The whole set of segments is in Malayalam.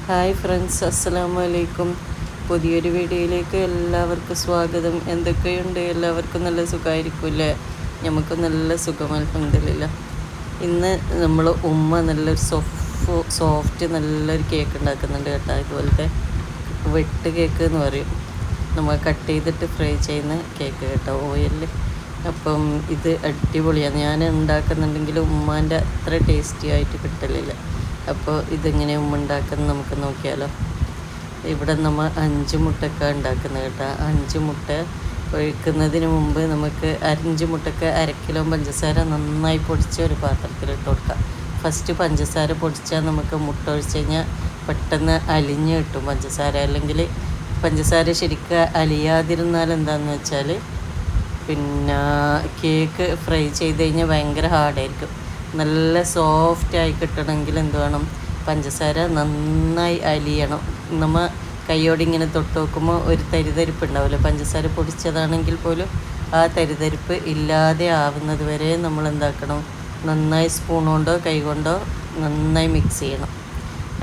ഹായ് ഫ്രണ്ട്സ്, അസ്സലാമു അലൈക്കും. പുതിയൊരു വീഡിയോയിലേക്ക് എല്ലാവർക്കും സ്വാഗതം. എന്തൊക്കെയുണ്ട്? എല്ലാവർക്കും നല്ല സുഖമായിരിക്കില്ലേ? നമുക്കും നല്ല സുഖം, അൽഹംദുലില്ലാ. ഇന്ന് നമ്മൾ നല്ലൊരു സോഫ്റ്റ് നല്ലൊരു കേക്ക് ഉണ്ടാക്കുന്നുണ്ട് കേട്ടോ. ഇതുപോലത്തെ വെട്ട് കേക്ക് എന്ന് പറയും. നമ്മൾ കട്ട് ചെയ്തിട്ട് ഫ്രൈ ചെയ്യുന്ന കേക്ക് കേട്ടോ, ഓയിലിൽ. അപ്പം ഇത് അടിപൊളിയാണ്. ഞാൻ ഉണ്ടാക്കുന്നുണ്ടെങ്കിൽ ഉമ്മാൻ്റെ അത്ര ടേസ്റ്റി ആയിട്ട് കിട്ടലില്ല. അപ്പോൾ ഇതെങ്ങനെ ഉണ്ടാക്കുന്നത് നമുക്ക് നോക്കിയാലോ. ഇവിടെ നമ്മൾ 5 മുട്ടയൊക്കെ ഉണ്ടാക്കുന്നത് കേട്ടോ. 5 മുട്ട ഒഴിക്കുന്നതിന് മുമ്പ് നമുക്ക് 5 മുട്ടയ്ക്ക് 1 കിലോ പഞ്ചസാര നന്നായി പൊടിച്ച് ഒരു പാത്രത്തിലിട്ട് കൊടുക്കാം. ഫസ്റ്റ് പഞ്ചസാര പൊടിച്ചാൽ നമുക്ക് മുട്ട ഒഴിച്ച് കഴിഞ്ഞാൽ പെട്ടെന്ന് അലിഞ്ഞ് കിട്ടും പഞ്ചസാര. അല്ലെങ്കിൽ പഞ്ചസാര ശരിക്കും അലിയാതിരുന്നാൽ എന്താണെന്ന് വെച്ചാൽ പിന്നെ കേക്ക് ഫ്രൈ ചെയ്ത് കഴിഞ്ഞാൽ ഭയങ്കര ഹാർഡായിരിക്കും. നല്ല സോഫ്റ്റായി കിട്ടണമെങ്കിൽ എന്ത് വേണം? പഞ്ചസാര നന്നായി അലിയണം. നമ്മൾ കൈയോടെ ഇങ്ങനെ തൊട്ട് നോക്കുമ്പോൾ ഒരു തരിതരിപ്പ് ഉണ്ടാവില്ല. പഞ്ചസാര പൊടിച്ചതാണെങ്കിൽ പോലും ആ തരിതരിപ്പ് ഇല്ലാതെ ആവുന്നത് വരെ നമ്മൾ എന്താക്കണം? നന്നായി സ്പൂൺ കൊണ്ടോ കൈ കൊണ്ടോ നന്നായി മിക്സ് ചെയ്യണം.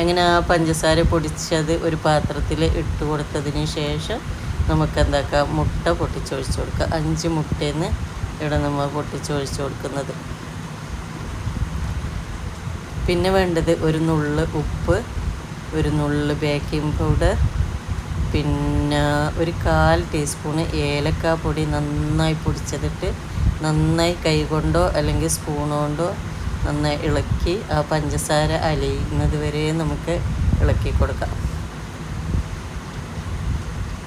അങ്ങനെ ആ പഞ്ചസാര പൊടിച്ചത് ഒരു പാത്രത്തിൽ ഇട്ട് കൊടുത്തതിന് ശേഷം നമുക്ക് എന്താക്കാം? മുട്ട പൊട്ടിച്ചൊഴിച്ച് കൊടുക്കുക. 5 മുട്ടയെന്ന് ഇവിടെ നമ്മൾ പൊട്ടിച്ചൊഴിച്ച് കൊടുക്കുന്നത്. പിന്നെ വേണ്ടത് ഒരു നുള്ള് ഉപ്പ്, ഒരു നുള്ള് ബേക്കിംഗ് പൗഡർ, പിന്നെ ഒരു 1/4 ടീസ്പൂണ് ഏലക്കാപ്പൊടി നന്നായി പൊടിച്ചതിട്ട് നന്നായി കൈ കൊണ്ടോ അല്ലെങ്കിൽ സ്പൂൺ കൊണ്ടോ നന്നായി ഇളക്കി ആ പഞ്ചസാര അലിയുന്നത് വരെ നമുക്ക് ഇളക്കി കൊടുക്കാം.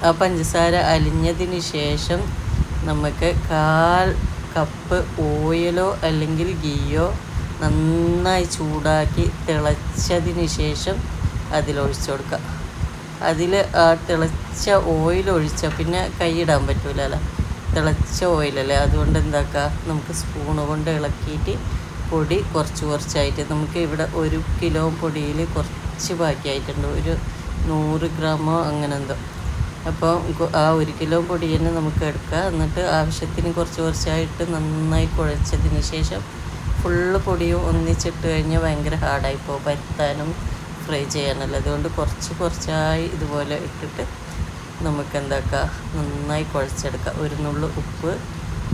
ആ പഞ്ചസാര അലിഞ്ഞതിന് ശേഷം നമുക്ക് 1/4 കപ്പ് ഓയിലോ അല്ലെങ്കിൽ ഗീയോ നന്നായി ചൂടാക്കി തിളച്ചതിന് ശേഷം അതിലൊഴിച്ച് കൊടുക്കുക. അതിൽ ആ തിളച്ച ഓയിൽ ഒഴിച്ചാൽ പിന്നെ കൈയിടാൻ പറ്റില്ലല്ലോ, തിളച്ച ഓയിലല്ലേ. അതുകൊണ്ട് എന്താക്കുക? നമുക്ക് സ്പൂണ് കൊണ്ട് ഇളക്കിയിട്ട് പൊടി കുറച്ചായിട്ട്, നമുക്ക് ഇവിടെ 1 കിലോ പൊടിയിൽ കുറച്ച് ബാക്കിയായിട്ടുണ്ട്, ഒരു 100 ഗ്രാമോ അങ്ങനെ എന്തോ. അപ്പോൾ ആ 1 കിലോ പൊടി തന്നെ നമുക്ക് എടുക്കുക. എന്നിട്ട് ആവശ്യത്തിന് കുറച്ചായിട്ട് നന്നായി കുഴച്ചതിന് ശേഷം ഫുള്ള് പൊടിയും ഒന്നിച്ചിട്ട് കഴിഞ്ഞാൽ ഭയങ്കര ഹാർഡായിപ്പോൾ പരത്താനും ഫ്രൈ ചെയ്യാനല്ല. അതുകൊണ്ട് കുറച്ചായി ഇതുപോലെ ഇട്ടിട്ട് നമുക്ക് എന്താക്കുക? നന്നായി കുഴച്ചെടുക്കുക. ഒരു നുള്ളു ഉപ്പ്,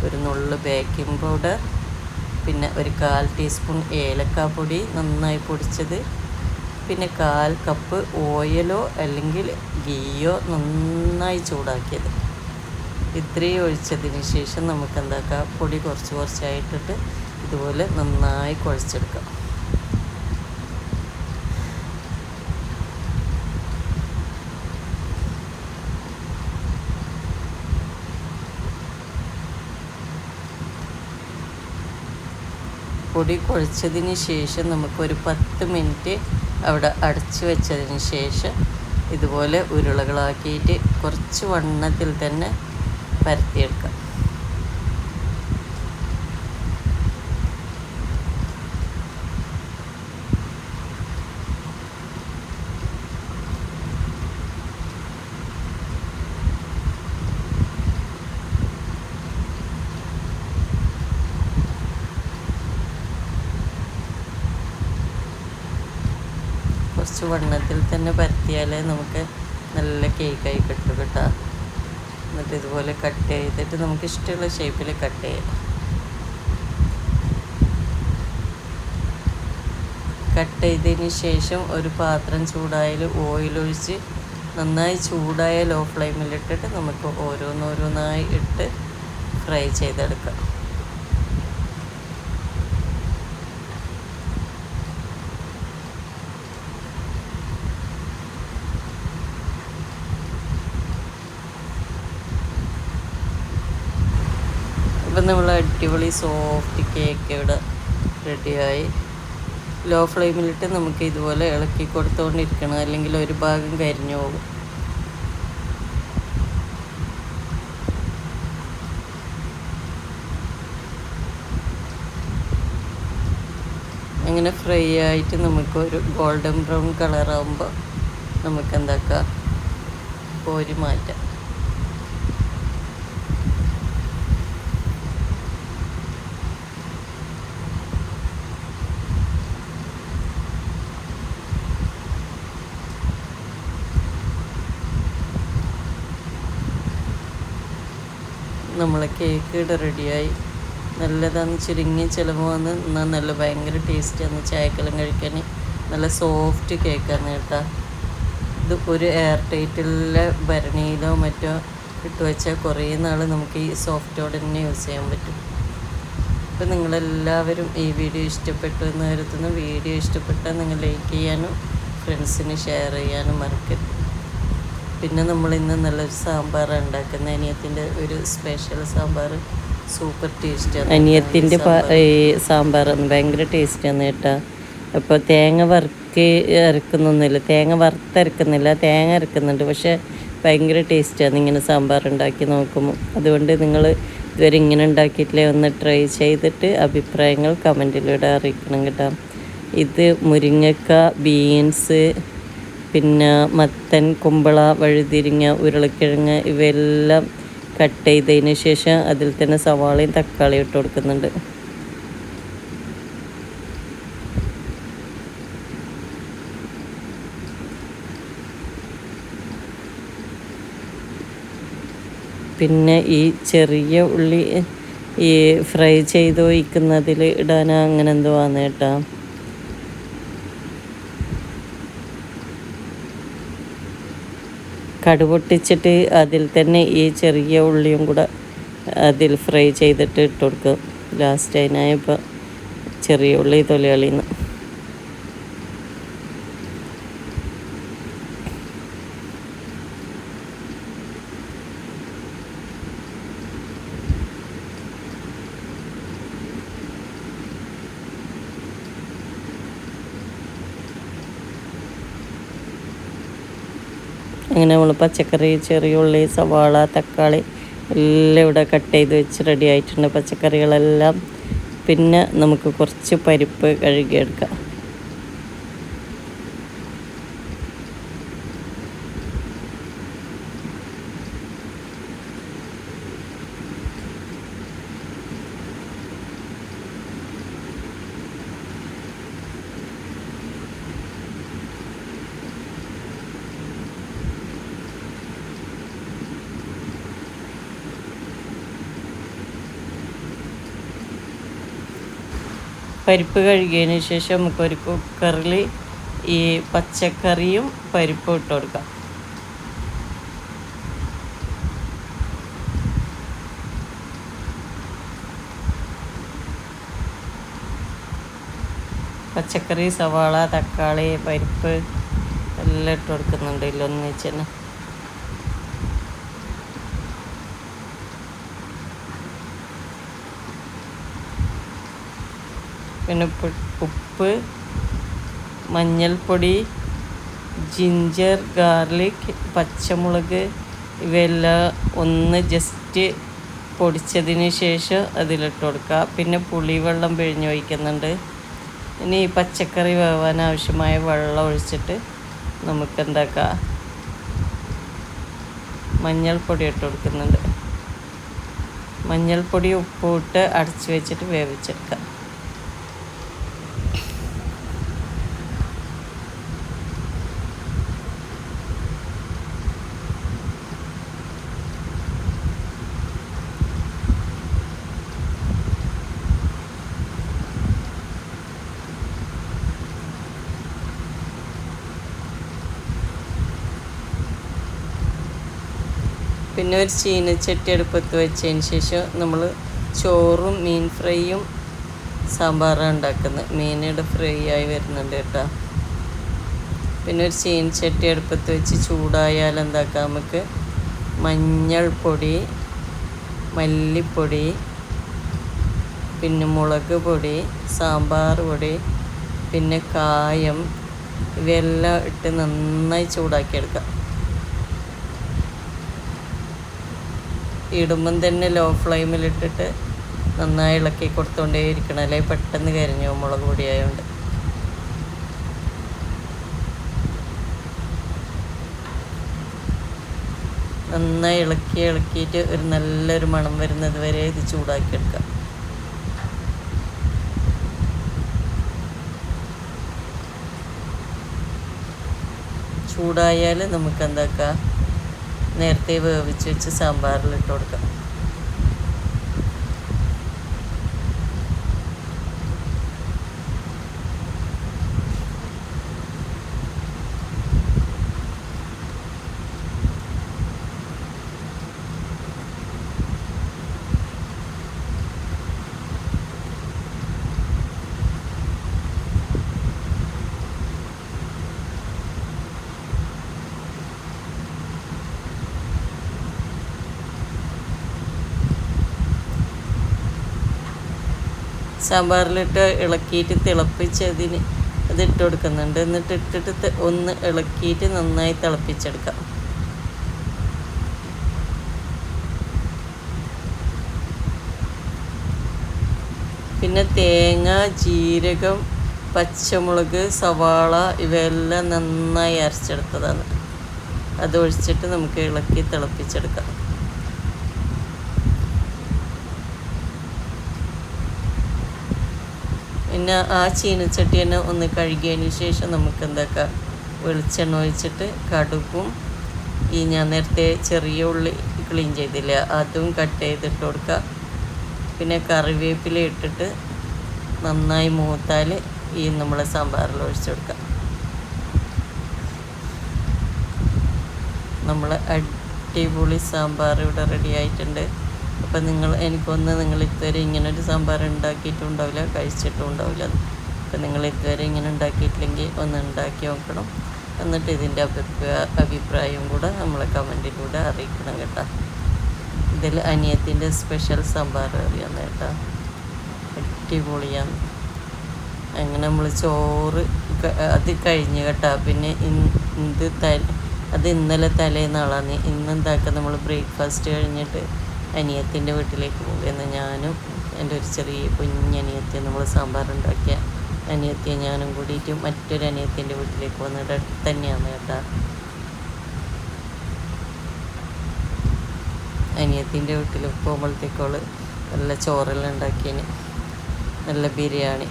ഒരു നുള്ളു ബേക്കിംഗ് പൗഡർ, പിന്നെ ഒരു 1/4 ടീസ്പൂൺ ഏലക്കാപ്പൊടി നന്നായി പൊടിച്ചത്, പിന്നെ 1/4 കപ്പ് ഓയിലോ അല്ലെങ്കിൽ ഗീയോ നന്നായി ചൂടാക്കിയത്. ഇത്രയും ഒഴിച്ചതിന് ശേഷം നമുക്ക് എന്താക്കുക? പൊടി കുറച്ചായിട്ടിട്ട് ഇതുപോലെ നന്നായി കുഴച്ചെടുക്കാം. പൊടി കുഴച്ചതിന് ശേഷം നമുക്കൊരു 10 മിനിറ്റ് അവിടെ അടച്ചു വെച്ചതിന് ശേഷം ഇതുപോലെ ഉരുളകളാക്കിയിട്ട് കുറച്ച് വണ്ണത്തിൽ തന്നെ പരത്തിയെടുക്കാം. കുറച്ച് വണ്ണത്തിൽ തന്നെ പരത്തിയാലേ നമുക്ക് നല്ല കേക്കായി കിട്ടും കേട്ടോ. എന്നിട്ട് ഇതുപോലെ കട്ട് ചെയ്തിട്ട് നമുക്ക് ഇഷ്ടമുള്ള ഷേപ്പിൽ കട്ട് ചെയ്യാം. കട്ട് ചെയ്തതിന് ശേഷം ഒരു പാത്രം ചൂടായാൽ ഓയിലൊഴിച്ച് നന്നായി ചൂടായ ലോ ഫ്ലെയിമിലിട്ടിട്ട് നമുക്ക് ഓരോന്നായി ഇട്ട് ഫ്രൈ ചെയ്തെടുക്കാം. ഇപ്പം നമ്മൾ അടിപൊളി സോഫ്റ്റ് കേക്ക് ഇവിടെ റെഡിയായി. ലോ ഫ്ലെയിമിലിട്ട് നമുക്ക് ഇതുപോലെ ഇളക്കി കൊടുത്തുകൊണ്ടിരിക്കണം, അല്ലെങ്കിൽ ഒരു ഭാഗം കരിഞ്ഞു പോകും. അങ്ങനെ ഫ്രൈ ആയിട്ട് നമുക്കൊരു ഗോൾഡൻ ബ്രൗൺ കളറാകുമ്പോൾ നമുക്ക് എന്താക്കാം? കോരി മാറ്റാം. നമ്മളെ കേക്ക് ഇവിടെ റെഡിയായി. നല്ലതാണ്, ചുരുങ്ങിയ ചിലവാണ്, എന്നാൽ നല്ല ഭയങ്കര ടേസ്റ്റിയാണ് ചായക്കെല്ലാം കഴിക്കാൻ. നല്ല സോഫ്റ്റ് കേക്കാണ് കേട്ടോ. ഇത് ഒരു എയർ ടൈറ്റിലെ ഭരണിയിലോ മറ്റോ ഇട്ട് വെച്ചാൽ കുറേ നാൾ നമുക്ക് ഈ സോഫ്റ്റോടെ തന്നെ യൂസ് ചെയ്യാൻ പറ്റും. അപ്പോൾ നിങ്ങളെല്ലാവരും ഈ വീഡിയോ ഇഷ്ടപ്പെട്ടു എന്ന് കരുതുന്നു. വീഡിയോ ഇഷ്ടപ്പെട്ടാൽ നിങ്ങൾ ലൈക്ക് ചെയ്യാനും ഫ്രണ്ട്സിന് ഷെയർ ചെയ്യാനും മറക്കരുത്. പിന്നെ നമ്മളിന്ന് നല്ലൊരു സാമ്പാറാണ് ഉണ്ടാക്കുന്നത്. അനിയത്തിൻ്റെ ഒരു സ്പെഷ്യൽ സാമ്പാർ, സൂപ്പർ ടേസ്റ്റാണ്. അനിയത്തിൻ്റെ സാമ്പാറാണ് ഭയങ്കര ടേസ്റ്റാണ് കേട്ടോ. അപ്പോൾ തേങ്ങ അരക്കുന്നൊന്നുമില്ല, തേങ്ങ വറുത്തരക്കുന്നില്ല, തേങ്ങ അരക്കുന്നുണ്ട്. പക്ഷേ ഭയങ്കര ടേസ്റ്റാണ് ഇങ്ങനെ സാമ്പാർ ഉണ്ടാക്കി നോക്കുമ്പോൾ. അതുകൊണ്ട് നിങ്ങൾ ഇതുവരെ ഇങ്ങനെ ഉണ്ടാക്കിയിട്ടില്ലേ, ഒന്ന് ട്രൈ ചെയ്തിട്ട് അഭിപ്രായങ്ങൾ കമൻറ്റിലൂടെ അറിയിക്കണം കേട്ടോ. ഇത് മുരിങ്ങക്ക, ബീൻസ്, പിന്നെ മത്തൻ, കുമ്പള, വഴുതിരിങ്ങ, ഉരുളക്കിഴങ്ങ് ഇവയെല്ലാം കട്ട് ചെയ്തതിന് ശേഷം അതിൽ തന്നെ സവാളയും തക്കാളിയും ഇട്ട് കൊടുക്കുന്നുണ്ട്. പിന്നെ ഈ ചെറിയ ഉള്ളി ഈ ഫ്രൈ ചെയ്ത് ഒഴിക്കുന്നതിൽ ഇടാൻ അങ്ങനെ എന്തോ ആണ് കേട്ടോ. കടുപൊട്ടിച്ചിട്ട് അതിൽ തന്നെ ഈ ചെറിയ ഉള്ളിയും കൂടെ അതിൽ ഫ്രൈ ചെയ്തിട്ട് ഇട്ട് കൊടുക്കും. ലാസ്റ്റ് അതിനായപ്പോൾ ചെറിയ ഉള്ളി തൊലികളിന്ന്. അങ്ങനെ നമ്മൾ പച്ചക്കറി, ചെറിയ ഉള്ളി, സവാള, തക്കാളി എല്ലാം ഇവിടെ കട്ട് ചെയ്ത് വെച്ച് റെഡി ആയിട്ടുണ്ട്, പച്ചക്കറികളെല്ലാം. പിന്നെ നമുക്ക് കുറച്ച് പരിപ്പ് കഴുകിയെടുക്കാം. പരിപ്പ് കഴുകിയതിന് ശേഷം നമുക്കൊരു കുക്കറിൽ ഈ പച്ചക്കറിയും പരിപ്പും ഇട്ട് കൊടുക്കാം. പച്ചക്കറി, സവാള, തക്കാളി, പരിപ്പ് എല്ലാം ഇട്ട് കൊടുക്കുന്നുണ്ട് ഇതിലൊന്നിച്ച് തന്നെ. പിന്നെ ഉപ്പ്, മഞ്ഞൾപ്പൊടി, ജിഞ്ചർ, ഗാർലിക്, പച്ചമുളക് ഇവയെല്ലാം ഒന്ന് ജസ്റ്റ് പൊടിച്ചതിന് ശേഷം അതിലിട്ട് കൊടുക്കുക. പിന്നെ പുളിവെള്ളം പിഴിഞ്ഞ് ഒഴിക്കുന്നുണ്ട്. ഇനി ഈ പച്ചക്കറി വേവാൻ ആവശ്യമായ വെള്ളം ഒഴിച്ചിട്ട് നമുക്ക് എന്താക്കാം, മഞ്ഞൾപ്പൊടി ഇട്ട് കൊടുക്കുന്നുണ്ട്. മഞ്ഞൾപ്പൊടി ഉപ്പും ഇട്ട് അടച്ച് വെച്ചിട്ട് വേവിച്ചെടുക്കാം. പിന്നെ ഒരു ചീനച്ചട്ടി അടുപ്പത്ത് വെച്ചതിന് ശേഷം നമ്മൾ ചോറും മീൻ ഫ്രൈയും സാമ്പാറാണ് ഉണ്ടാക്കുന്നത്. മീനിടെ ഫ്രൈ ആയി വരുന്നുണ്ട് കേട്ടോ. പിന്നെ ഒരു ചീനച്ചട്ടി അടുപ്പത്ത് വെച്ച് ചൂടായാൽ എന്താക്കാം, നമുക്ക് മഞ്ഞൾപ്പൊടി, മല്ലിപ്പൊടി, പിന്നെ മുളക് പൊടി, സാമ്പാർ പൊടി, പിന്നെ കായം ഇവയെല്ലാം ഇട്ട് നന്നായി ചൂടാക്കിയെടുക്കാം. ഇടുമ്പം തന്നെ ലോ ഫ്ലെയിമിലിട്ടിട്ട് നന്നായി ഇളക്കി കൊടുത്തുകൊണ്ടേ ഇരിക്കണം, അല്ലെങ്കിൽ പെട്ടെന്ന് കരിഞ്ഞു പോകും മുളക് പൊടി ആയതുകൊണ്ട്. നന്നായി ഇളക്കിയിട്ട് ഒരു നല്ലൊരു മണം വരുന്നത് വരെ ഇത് ചൂടാക്കിയെടുക്കാം. ചൂടായാൽ നമുക്ക് എന്താക്കാം, നേരത്തെ വേവിച്ച് വെച്ച് സാമ്പാറിലിട്ട് കൊടുക്കാം. സാമ്പാറിലിട്ട് ഇളക്കിയിട്ട് തിളപ്പിച്ചതിന് അതിട്ട് കൊടുക്കുന്നുണ്ട്. എന്നിട്ട് ഇട്ടിട്ട് ഒന്ന് ഇളക്കിയിട്ട് നന്നായി തിളപ്പിച്ചെടുക്കാം. പിന്നെ തേങ്ങ, ജീരകം, പച്ചമുളക്, സവാള ഇവയെല്ലാം നന്നായി അരച്ചെടുത്തതാണ്. അതൊഴിച്ചിട്ട് നമുക്ക് ഇളക്കി തിളപ്പിച്ചെടുക്കാം. പിന്നെ ആ ചീനച്ചട്ടി തന്നെ ഒന്ന് കഴുകിയതിന് ശേഷം നമുക്ക് എന്താക്കാം, വെളിച്ചെണ്ണ ഒഴിച്ചിട്ട് കടുകും ഞാൻ നേരത്തെ ചെറിയ ഉള്ളി ക്ലീൻ ചെയ്തില്ല അതും കട്ട് ചെയ്തിട്ട് കൊടുക്കുക. പിന്നെ കറിവേപ്പില ഇട്ടിട്ട് നന്നായി മൂത്താൽ നമ്മളെ സാമ്പാറിൽ ഒഴിച്ചു കൊടുക്കുക. നമ്മളെ അടിപൊളി സാമ്പാർ ഇവിടെ റെഡി ആയിട്ടുണ്ട്. അപ്പം നിങ്ങൾ ഇതുവരെ ഇങ്ങനൊരു സാമ്പാർ ഉണ്ടാക്കിയിട്ടും ഉണ്ടാവില്ല, കഴിച്ചിട്ടും ഉണ്ടാവില്ല. അപ്പം നിങ്ങൾ ഇതുവരെ ഇങ്ങനെ ഉണ്ടാക്കിയിട്ടില്ലെങ്കിൽ ഒന്ന് ഉണ്ടാക്കി നോക്കണം. എന്നിട്ട് ഇതിൻ്റെ അഭിപ്രായം കൂടെ നമ്മളെ കമൻറ്റിലൂടെ അറിയിക്കണം കേട്ടോ. ഇതിൽ അനിയത്തിൻ്റെ സ്പെഷ്യൽ സാമ്പാർ അറിയാമെന്ന് കേട്ടോ, അടിപൊളിയാണ്. അങ്ങനെ നമ്മൾ ചോറ് അത് കഴിഞ്ഞ് കേട്ടോ. പിന്നെ അത് ഇന്നലെ തലേന്നാളാണ്. ഇന്നെന്താക്കുക, നമ്മൾ ബ്രേക്ക്ഫാസ്റ്റ് കഴിഞ്ഞിട്ട് അനിയത്തിൻ്റെ വീട്ടിലേക്ക് പോകുകയെന്ന്. ഞാനും എൻ്റെ ഒരു ചെറിയ കുഞ്ഞനിയത്തി, നമ്മൾ സാമ്പാർ ഉണ്ടാക്കിയ അനിയത്തിയെ ഞാനും കൂടിയിട്ട് മറ്റൊരു അനിയത്തിൻ്റെ വീട്ടിലേക്ക് വന്നിട്ട് അടുത്ത് തന്നെയാണ് കേട്ടോ. അനിയത്തിൻ്റെ വീട്ടിൽ പോകുമ്പോഴത്തേക്കോള് നല്ല ചോറെല്ലാം ഉണ്ടാക്കിയതിന്, നല്ല ബിരിയാണി.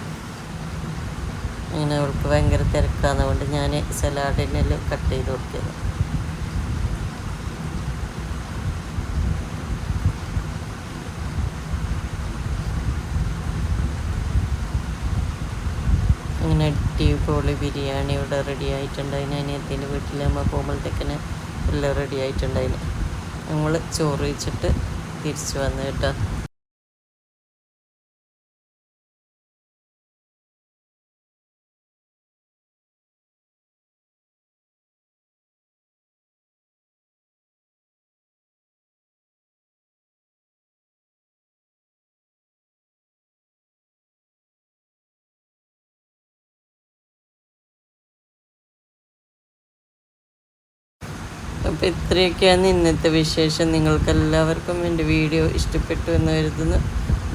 അങ്ങനെ അവൾക്ക് ഭയങ്കര തിരക്കാകുന്നതുകൊണ്ട് ഞാൻ സലാഡിനെല്ലാം കട്ട് ചെയ്ത് കൊടുത്തത്. അങ്ങനെ അടിപൊളി ബിരിയാണി ഇവിടെ റെഡി ആയിട്ടുണ്ടായിന്. അനിയത്തിൻ്റെ വീട്ടിൽ നമ്മൾ പോകുമ്പോഴത്തേക്കിന് എല്ലാം റെഡി ആയിട്ടുണ്ടായിന്. നമ്മൾ ചോറ് വെച്ചിട്ട് തിരിച്ചു വന്നു കേട്ടോ. അപ്പോൾ ഇത്രയൊക്കെയാണ് ഇന്നത്തെ വിശേഷം. നിങ്ങൾക്കെല്ലാവർക്കും എൻ്റെ വീഡിയോ ഇഷ്ടപ്പെട്ടു എന്ന് കരുതുന്നു.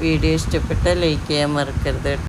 വീഡിയോ ഇഷ്ടപ്പെട്ടാൽ ലൈക്ക് ചെയ്യാൻ മറക്കരുത്.